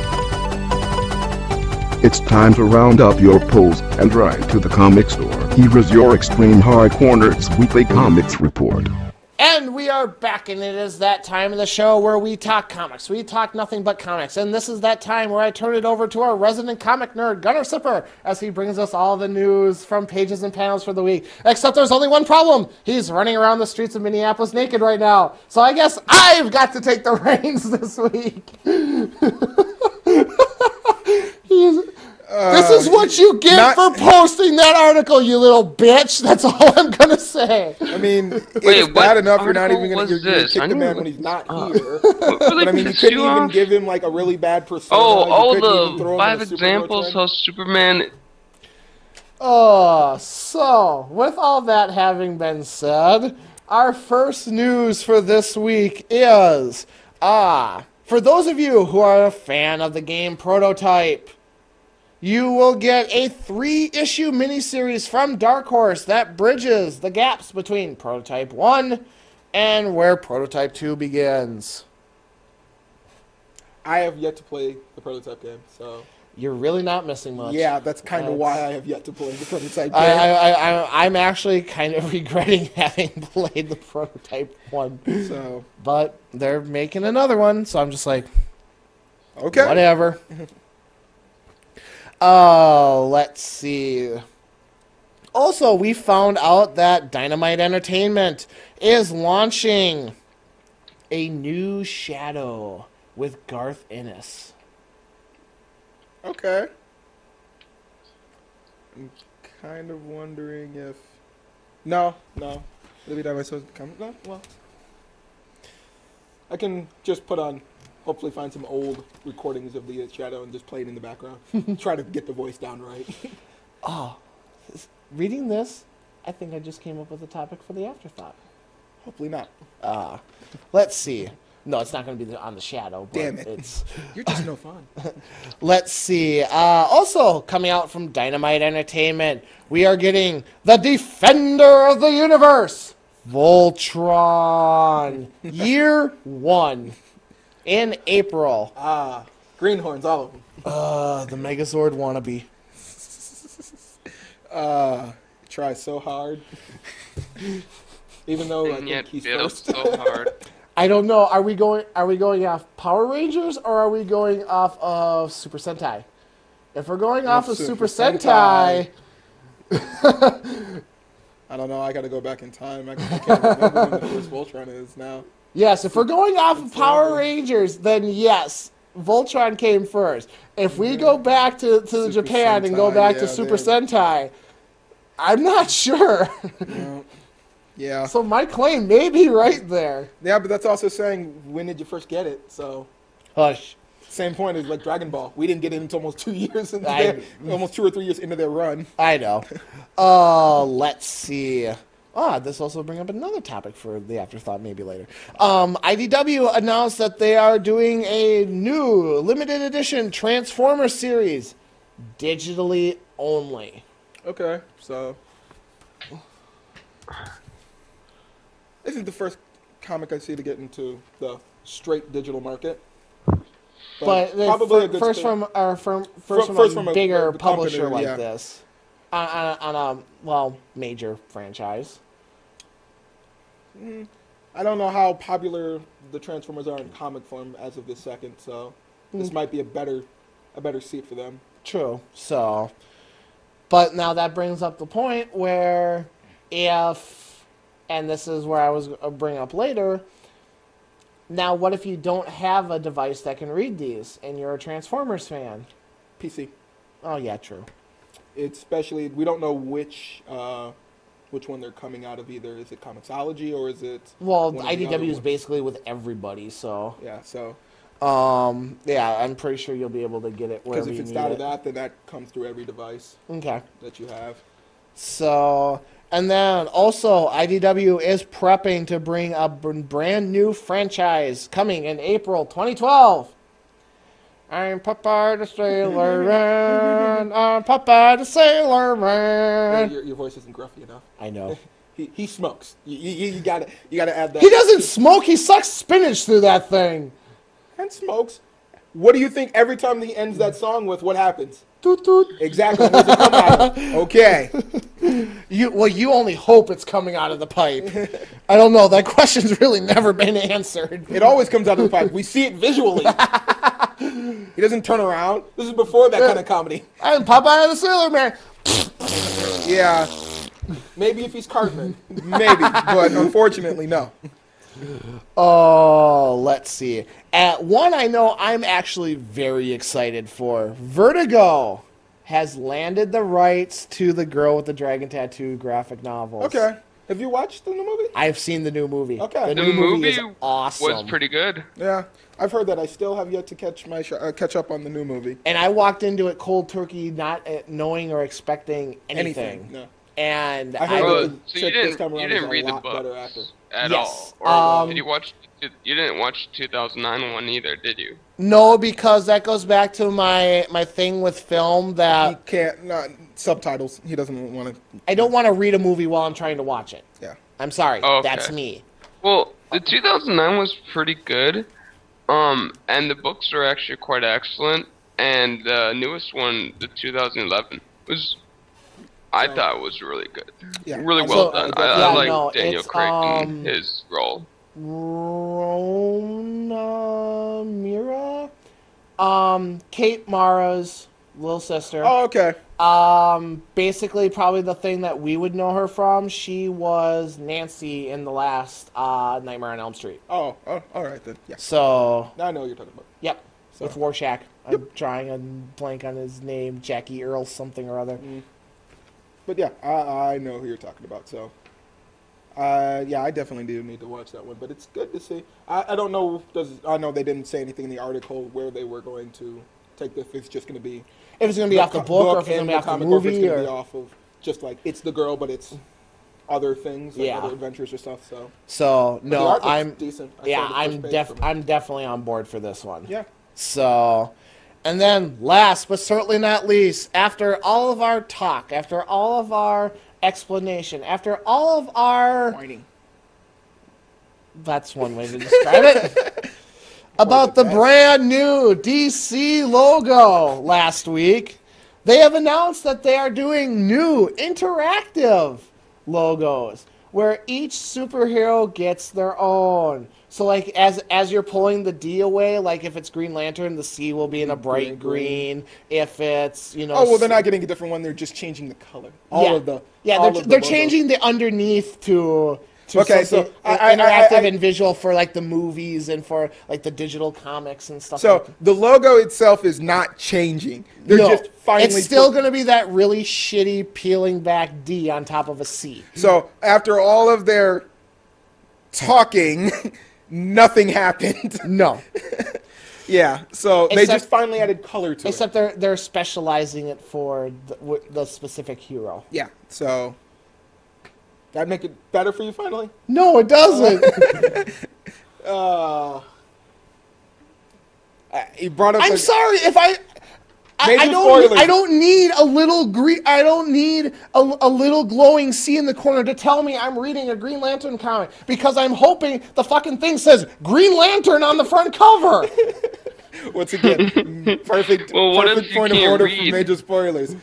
It's time to round up your pulls and ride to the comic store. Here is your Extreme Hard Corners Weekly Comics Report. And we are back, and it is that time of the show where we talk comics. We talk nothing but comics. And this is that time where I turn it over to our resident comic nerd, Gunnar Sipper, as he brings us all the news from pages and panels for the week. Except there's only one problem. He's running around the streets of Minneapolis naked right now. So I guess I've got to take the reins this week. This is what you get for posting that article, you little bitch. That's all I'm going to say. I mean, Wait, it's bad what enough you're not article even going was to this? kick I the knew man it when he's not here. Really But I mean, you pissed couldn't you even off? give him like a really bad persona. Oh, You couldn't even throw the him 5 in a superhero examples trend. how Superman. So, with all that having been said, our first news for this week is, for those of you who are a fan of the game Prototype, you will get a 3-issue miniseries from Dark Horse that bridges the gaps between Prototype 1 and where Prototype 2 begins. I have yet to play the Prototype game, so You're really not missing much. yeah, that's kind of why I have yet to play the Prototype game. I'm actually kind of regretting having played the Prototype one. So But they're making another one, so I'm just like, okay, whatever. Oh, let's see. Also, we found out that Dynamite Entertainment is launching a new Shadow with Garth Ennis. Okay. I'm kind of wondering if no, maybe that was supposed to come. No, well, I can just put on. Hopefully, find some old recordings of the Shadow and just play it in the background. Try to get the voice down right. Reading this, I think I just came up with a topic for the afterthought. Hopefully not. Let's see. No, it's not going to be on the Shadow. But Damn it. It's, You're just no fun. let's see. Also, coming out from Dynamite Entertainment, we are getting the Defender of the Universe, Voltron, Year 1, in April. Greenhorns, all of them. The Megazord wannabe. Try so hard. Even though I And think yet he's failed first. so hard. I don't know. Are we going off Power Rangers or are we going off of Super Sentai? If we're going off of Super Sentai, I don't know. I got to go back in time. I can't remember when the first Voltron is now. yes. If we're going off of Power Rangers, then yes, Voltron came first. If we go back to Super Japan and go Sentai, back yeah, to Super they're- Sentai, I'm not sure. Yeah. So my claim may be right there. Yeah, but that's also saying, when did you first get it? So, Hush. same point as like Dragon Ball. We didn't get it until almost 2 years into I- almost 2 or 3 years into their run. I know. Let's see. This also brings up another topic for the afterthought maybe later. IDW announced that they are doing a new limited edition Transformers series, digitally only. Okay, so this is the first comic I see to get into the straight digital market. But probably a good first start. from a bigger a publisher company, like yeah. this, on a major franchise. I don't know how popular the Transformers are in comic form as of this second, so this might be a better seat for them. True. So, but now that brings up the point where if, and this is where I was going to bring up later, now what if you don't have a device that can read these and you're a Transformers fan? PC. Oh, yeah, true. It's especially, we don't know which one they're coming out of either. Is it Comixology or is it... Well, one of the other IDW is ones? basically with everybody, so, Yeah, so... yeah, I'm pretty sure you'll be able to get it Because wherever if you it's need out it. of that, then that comes through every device Okay. that you have. So, and then also IDW is prepping to bring a brand new franchise coming in April 2012. I'm Popeye the Sailor Man. I'm Popeye the Sailor Man. Your voice isn't gruffy enough. I know. He smokes. You gotta add that. He doesn't smoke. He sucks spinach through that thing. And smokes. What do you think every time he ends that song with? What happens? Toot toot. Exactly. Where's it come out of? Okay. You only hope it's coming out of the pipe. I don't know. That question's really never been answered. It always comes out of the pipe. We see it visually. He doesn't turn around. This is before that kind of comedy. I'm Popeye the Sailor Man. Yeah. Maybe if he's Cartman. Maybe. But unfortunately, no. Oh, let's see. At one I know I'm actually very excited for. Vertigo has landed the rights to the Girl with the Dragon Tattoo graphic novels. Okay. Have you watched the new movie? I've seen the new movie. Okay. The The new movie is movie awesome. was pretty good. Yeah. I've heard that. I still have yet to catch up on the new movie. And I walked into it cold turkey, not knowing or expecting anything. No. And I heard Oh, that the so you chick this didn't time around you is didn't a read the lot better books actor. at Yes. all, or did you watch? You didn't watch 2009 one either, did you? no, because that goes back to my thing with film He that can't. Subtitles. He doesn't want to. I don't want to read a movie while I'm trying to watch it. Yeah. I'm sorry. Okay. That's me. Well, the 2009 was pretty good, and the books are actually quite excellent. And the newest one, the 2011, was I thought was really good, Yeah. really So, well done. I yeah, like no, Daniel it's, Craig in his role. Rona Mira, Kate Mara's little sister. Oh, okay. Basically, probably the thing that we would know her from. She was Nancy in the last Nightmare on Elm Street. Oh, all right then. Yeah. So, Now I know what you're talking about. yep, So- with Rorschach. I'm trying a blank on his name, Jackie Earl something or other. But yeah, I know who you're talking about. So, yeah, I definitely do need to watch that one. But it's good to see. I don't know. I know they didn't say anything in the article where they were going to take this. If it's just going to be If it's going to be off the book or if it's going and to be off the comic, or if it's movie. going to be Or, off of just like it's the girl, but it's other things, like Yeah. other adventures or stuff. So so, But the no, art looks I'm decent. I yeah, saw the I'm first page from it. I'm definitely on board for this one. Yeah. So, and then last but certainly not least, after all of our talk, after all of our explanation, after all of our... Whining. That's one way to describe it. About the best. brand new DC logo last week, they have announced that they are doing new interactive logos where each superhero gets their own. So like as you're pulling the D away, like if it's Green Lantern, the C will be in a bright green. If it's Oh well, they're not getting a different one. They're just changing the color. They're changing the underneath to okay, so interactive and visual for like the movies and for like the digital comics and stuff. So the logo itself is not changing. They're just finally. It's still going to be that really shitty peeling back D on top of a C. So after all of their talking, nothing happened. No. Yeah. So they just finally added color to it. Except they're specializing it for the specific hero. Yeah. So. That make it better for you finally? No, it doesn't. You brought up. I'm sorry if I don't need a little green. I don't need a little glowing C in the corner to tell me I'm reading a Green Lantern comic because I'm hoping the fucking thing says Green Lantern on the front cover. Once again, perfect point of order for major spoilers.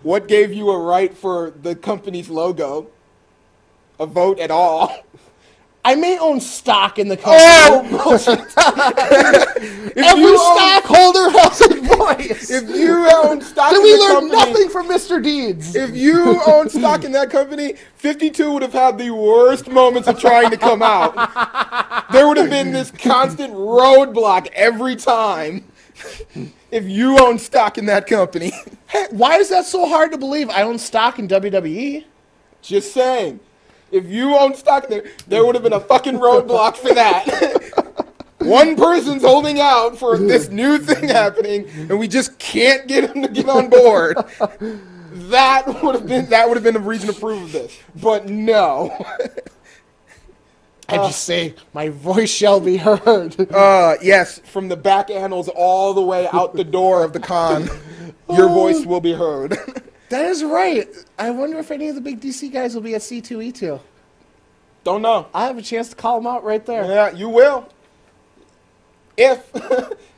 What gave you a right for the company's logo? A vote at all? I may own stock in the company. Oh, Every stockholder has a voice. If you own stock in then we the learn company, nothing from Mr. Deeds. If you own stock in that company, 52 would have had the worst moments of trying to come out. There would have been this constant roadblock every time. If you own stock in that company. Hey, why is that so hard to believe? I own stock in WWE. Just saying. If you own stock in there would have been a fucking roadblock for that. One person's holding out for this new thing happening, and we just can't get him to get on board. That would have been a reason to approve of this. But no. I just say, my voice shall be heard. Yes, from the back annals all the way out the door of the con, your voice will be heard. That is right. I wonder if any of the big DC guys will be at C2E2. Don't know. I have a chance to call them out right there. Yeah, you will. If.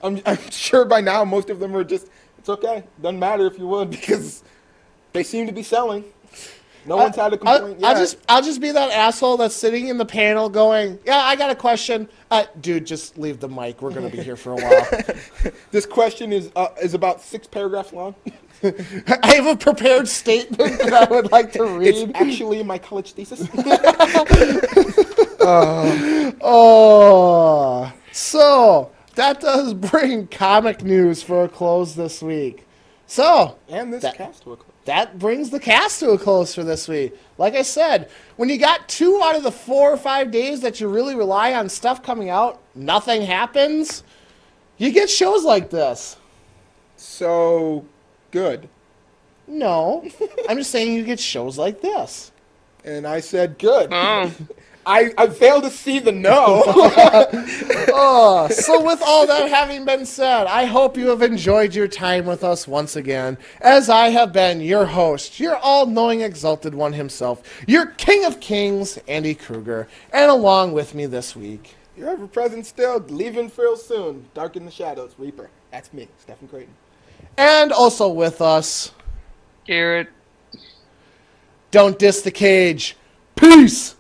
I'm sure by now most of them are just, it's okay. Doesn't matter if you would because they seem to be selling. No one's had a complaint yet. I'll just be that asshole that's sitting in the panel going, yeah, I got a question. Dude, just leave the mic. We're going to be here for a while. This question is about 6 paragraphs long. I have a prepared statement that I would like to read. It's actually my college thesis. So that does bring comic news for a close this week. So, and this cast to a close. That brings the cast to a close for this week. Like I said, when you got 2 out of the 4 or 5 days that you really rely on stuff coming out, nothing happens, you get shows like this. So, good. No. I'm just saying you get shows like this. And I said good. Oh. I failed to see the no. So with all that having been said, I hope you have enjoyed your time with us once again, as I have been your host, your all-knowing exalted one himself, your king of kings, Andy Kruger, and along with me this week, your ever-present still, leaving real soon, Dark in the Shadows, Reaper. That's me, Stephen Creighton. And also with us, Garrett. Don't diss the cage. Peace!